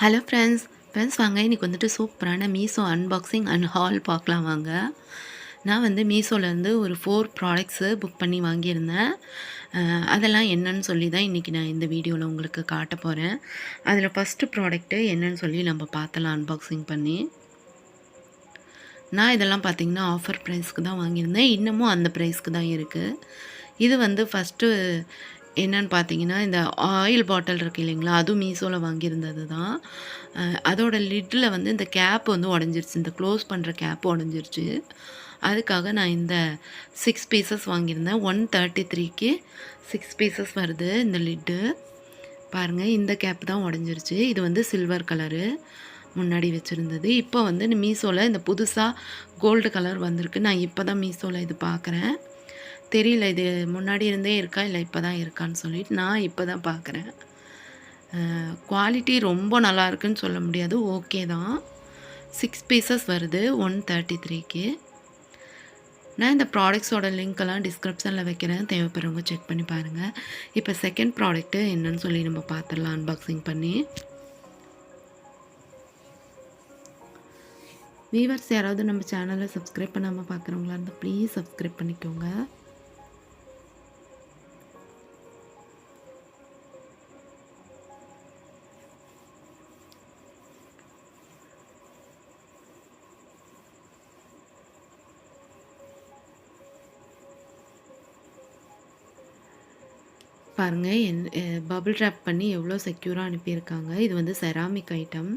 Hello friends வாங்க இன்றைக்கி வந்துட்டு சூப்பரான மீஷோ அன்பாக்சிங் அண்ட் ஹால் பார்க்கலாம் வாங்க. நான் வந்து மீஷோலேருந்து ஒரு 4 ப்ராடக்ட்ஸு புக் பண்ணி வாங்கியிருந்தேன். அதெல்லாம் என்னன்னு சொல்லி தான் இன்றைக்கி நான் இந்த வீடியோவில் உங்களுக்கு காட்ட போகிறேன். அதில் ஃபஸ்ட்டு ப்ராடக்ட்டு என்னன்னு சொல்லி நம்ம பார்த்தலாம் அன்பாக்சிங் பண்ணி. நான் இதெல்லாம் பார்த்திங்கன்னா ஆஃபர் ப்ரைஸ்க்கு தான் வாங்கியிருந்தேன். இன்னமும் அந்த ப்ரைஸ்க்கு தான் இருக்குது. இது வந்து ஃபஸ்ட்டு என்னன்னு பார்த்தீங்கன்னா, இந்த ஆயில் பாட்டில் இருக்குது இல்லைங்களா, அதுவும் மீஷோவில் வாங்கியிருந்தது தான். அதோட லிட்டில் வந்து இந்த கேப் வந்து உடஞ்சிருச்சு, இந்த க்ளோஸ் பண்ணுற கேப் உடஞ்சிருச்சு. அதுக்காக நான் இந்த 6 பீசஸ் வாங்கியிருந்தேன். 133க்கு 6 பீசஸ் வருது இந்த லிட்டு. பாருங்கள், இந்த கேப் தான் உடஞ்சிருச்சு. இது வந்து சில்வர் கலரு முன்னாடி வச்சுருந்தது. இப்போ வந்து மீஷோவில் இந்த புதுசாக கோல்டு கலர் வந்திருக்கு. நான் இப்போ தான் மீஷோவில் இது பார்க்குறேன். தெரியல இது முன்னாடி இருந்தே இருக்கா இல்லை இப்போ தான் இருக்கான்னு சொல்லிட்டு நான் இப்போ தான் பார்க்குறேன். குவாலிட்டி ரொம்ப நல்லா இருக்குன்னு சொல்ல முடியாது, ஓகே தான். 6 பீசஸ் வருது 133க்கு. நான் இந்த ப்ராடக்ட்ஸோட லிங்க்கெல்லாம் டிஸ்கிரிப்ஷனில் வைக்கிறேன், தேவைப்படுறவங்க செக் பண்ணி பாருங்கள். இப்போ செகண்ட் ப்ராடக்ட்டு என்னன்னு சொல்லி நம்ம பார்த்துடலாம் அன்பாக்சிங் பண்ணி. வியூவர்ஸ் யாராவது நம்ம சேனலை சப்ஸ்கிரைப் பண்ணாமல் பார்க்குறவங்களா இருந்தால் ப்ளீஸ் சப்ஸ்கிரைப் பண்ணிக்கோங்க. பாருங்கள், பபிள் ரேப் பண்ணி எவ்வளோ செக்யூராக அனுப்பியிருக்காங்க. இது வந்து செராமிக் ஐட்டம்.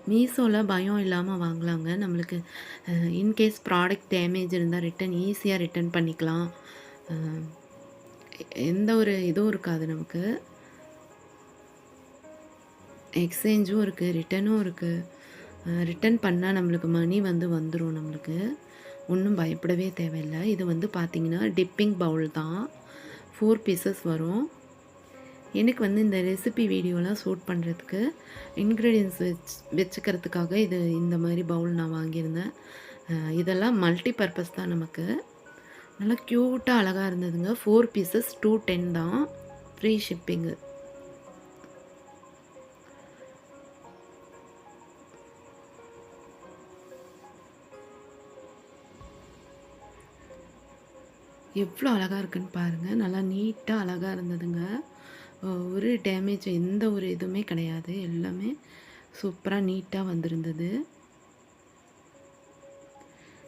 மீஷோவில் பயம் இல்லாமல் வாங்கலாங்க. நம்மளுக்கு இன்கேஸ் ப்ராடக்ட் டேமேஜ் இருந்தால் ஈஸியாக ரிட்டன் பண்ணிக்கலாம். எந்த ஒரு இதுவும் இருக்காது நமக்கு. எக்ஸ்சேஞ்சும் இருக்குது, ரிட்டனும் இருக்குது. ரிட்டன் பண்ணால் நம்மளுக்கு மணி வந்து வந்துடும். நம்மளுக்கு ஒன்றும் பயப்படவே தேவையில்லை. இது வந்து பார்த்திங்கன்னா டிப்பிங் பவுல் தான். 4 பீசஸ் வரும். எனக்கு வந்து இந்த ரெசிபி வீடியோலாம் ஷூட் பண்ணுறதுக்கு இன்க்ரீடியன்ஸ் வச்சுக்கிறதுக்காக இது இந்த மாதிரி பவுல் நான் வாங்கியிருந்தேன். இதெல்லாம் மல்டி பர்பஸ் தான் நமக்கு. நல்லா க்யூட்டாக அழகாக இருந்ததுங்க. 4 பீசஸ் 210 தான், ஃப்ரீ ஷிப்பிங்கு. எவ்வளோ அழகாக இருக்குன்னு பாருங்கள். நல்லா நீட்டாக அழகாக இருந்ததுங்க. ஒரு டேமேஜ் எந்த ஒரு இதுவுமே கிடையாது. எல்லாமே சூப்பராக நீட்டாக வந்திருந்தது.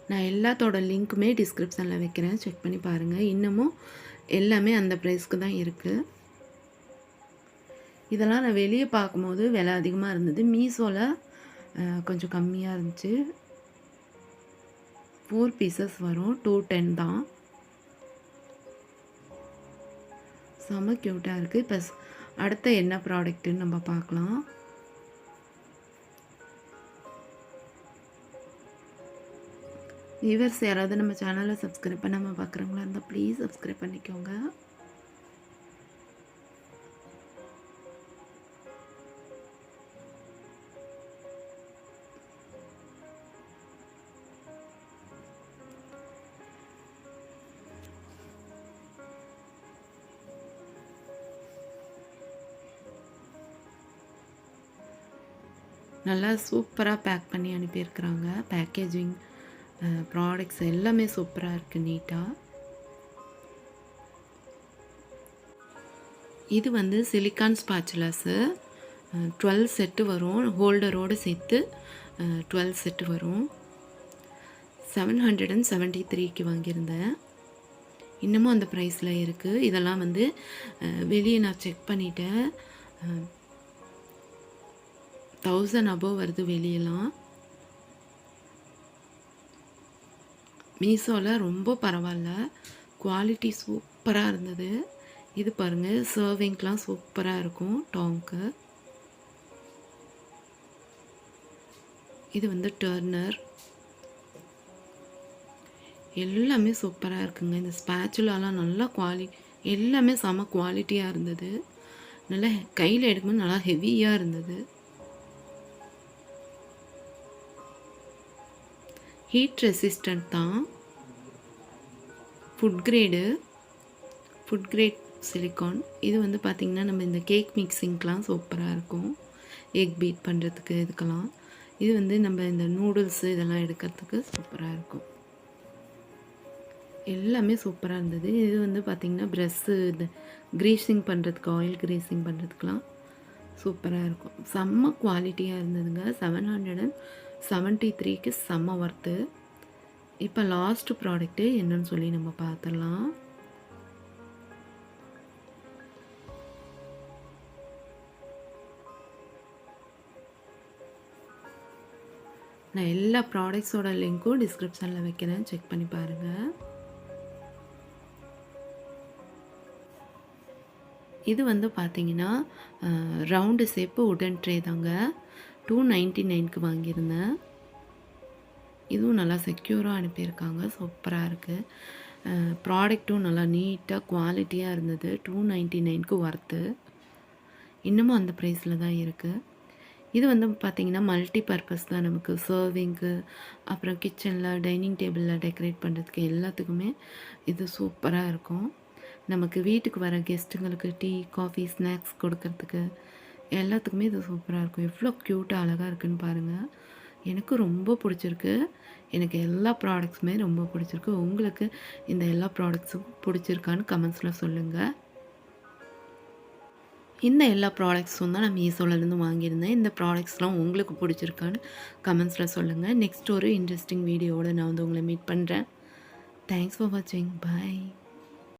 நான் எல்லாத்தோட லிங்க்குமே டிஸ்கிரிப்ஷனில் வைக்கிறேன், செக் பண்ணி பாருங்கள். இன்னமும் எல்லாமே அந்த ப்ரைஸ்க்கு தான் இருக்குது. இதெல்லாம் நான் வெளியே பார்க்கும்போது விலை அதிகமாக இருந்தது. மீஷோவில் கொஞ்சம் கம்மியாக இருந்துச்சு. 4 பீசஸ் வரும், 210 தான். செம்ம க்யூட்டாக இருக்குது. இப்போ அடுத்த என்ன ப்ராடக்ட்டுன்னு நம்ம பார்க்கலாம். வியூவர்ஸ் யாராவது நம்ம சேனலை சப்ஸ்கிரைப் பண்ணாமல் பார்க்குறவங்களா இருந்தால் ப்ளீஸ் சப்ஸ்கிரைப் பண்ணிக்கோங்க. நல்லா சூப்பராக பேக் பண்ணி அனுப்பியிருக்கிறாங்க. பேக்கேஜிங், ப்ராடக்ட்ஸ் எல்லாமே சூப்பராக இருக்குது, நீட்டாக. இது வந்து சிலிக்கான் ஸ்பாச்சுலாஸு. 12 செட்டு வரும். ஹோல்டரோடு சேர்த்து 12 செட்டு வரும். 773க்கு வாங்கியிருந்தேன். இன்னமும் அந்த ப்ரைஸில் இருக்குது. இதெல்லாம் வந்து வெளியே நான் செக் பண்ணிட்டேன். 1000 அபோவ் வருது வெளியெல்லாம். மீஷோவில் ரொம்ப பரவாயில்ல, குவாலிட்டி சூப்பராக இருந்தது. இது பாருங்கள், சர்விங்க்கெலாம் சூப்பராக இருக்கும் டாங்க்கு. இது வந்து டர்னர். எல்லாமே சூப்பராக இருக்குங்க. இந்த ஸ்பேச்சுலாலாம் நல்லா எல்லாமே செம குவாலிட்டியாக இருந்தது. நல்லா கையில் எடுக்கும்போது நல்லா ஹெவியாக இருந்தது. ஹீட் ரெசிஸ்டன்ட் தான். Food grade silicon. இது வந்து பார்த்திங்கன்னா நம்ம இந்த கேக் மிக்சிங்க்கெலாம் சூப்பராக இருக்கும். எக் பீட் பண்ணுறதுக்கு இதுக்கெல்லாம். இது வந்து நம்ம இந்த நூடுல்ஸு இதெல்லாம் எடுக்கிறதுக்கு சூப்பராக இருக்கும். எல்லாமே சூப்பராக இருந்தது. இது வந்து பார்த்திங்கன்னா ப்ரெஷ்ஷு இந்த க்ரீஸிங் பண்ணுறதுக்கு, ஆயில் க்ரீஸிங் பண்ணுறதுக்கெலாம் சூப்பராக இருக்கும். செம்ம குவாலிட்டியாக இருந்ததுங்க. 773க்கு செம்ம ஒர்த்து. இப்போ லாஸ்ட் ப்ராடக்ட்டு என்னன்னு சொல்லி நம்ம பார்த்துடலாம். நான் எல்லா ப்ராடக்ட்ஸோட லிங்க்கும் டிஸ்கிரிப்ஷனில் வைக்கிறேன், செக் பண்ணி பாருங்கள். இது வந்து பார்த்திங்கன்னா ரவுண்டு ஷேப்பு உடன் ட்ரே தாங்க. 299க்கு வாங்கியிருந்தேன். இதுவும் நல்லா செக்யூராக அனுப்பியிருக்காங்க, சூப்பராக இருக்குது. ப்ராடக்ட்டும் நல்லா நீட்டாக குவாலிட்டியாக இருந்தது. 299க்கு ஒர்த்து. இன்னமும் அந்த ப்ரைஸில் தான் இருக்குது. இது வந்து பார்த்திங்கன்னா மல்டி பர்பஸ் தான். நமக்கு சர்விங்க்கு, அப்புறம் கிச்சனில் டைனிங் டேபிளில் டெக்கரேட் பண்ணுறதுக்கு எல்லாத்துக்குமே இது சூப்பராக இருக்கும். நமக்கு வீட்டுக்கு வர கெஸ்ட்டுங்களுக்கு டீ, காஃபி, ஸ்நாக்ஸ் கொடுக்கறதுக்கு எல்லாத்துக்குமே இது சூப்பராக இருக்கும். எவ்வளோ க்யூட்டாக அழகாக இருக்குதுன்னு பாருங்கள். எனக்கு ரொம்ப பிடிச்சிருக்கு. எனக்கு எல்லா ப்ராடக்ட்ஸுமே ரொம்ப பிடிச்சிருக்கு. உங்களுக்கு இந்த எல்லா ப்ராடக்ட்ஸும் பிடிச்சிருக்கான்னு கமெண்ட்ஸில் சொல்லுங்கள். இந்த எல்லா ப்ராடக்ட்ஸும் தான் நான் மீஷோலேருந்து வாங்கியிருந்தேன். இந்த ப்ராடக்ட்ஸ்லாம் உங்களுக்கு பிடிச்சிருக்கான்னு கமெண்ட்ஸில் சொல்லுங்கள். நெக்ஸ்ட் ஒரு இன்ட்ரெஸ்டிங் வீடியோவோடு நான் வந்து உங்களை மீட் பண்ணுறேன். தேங்க்ஸ் ஃபார் வாட்சிங். பாய்.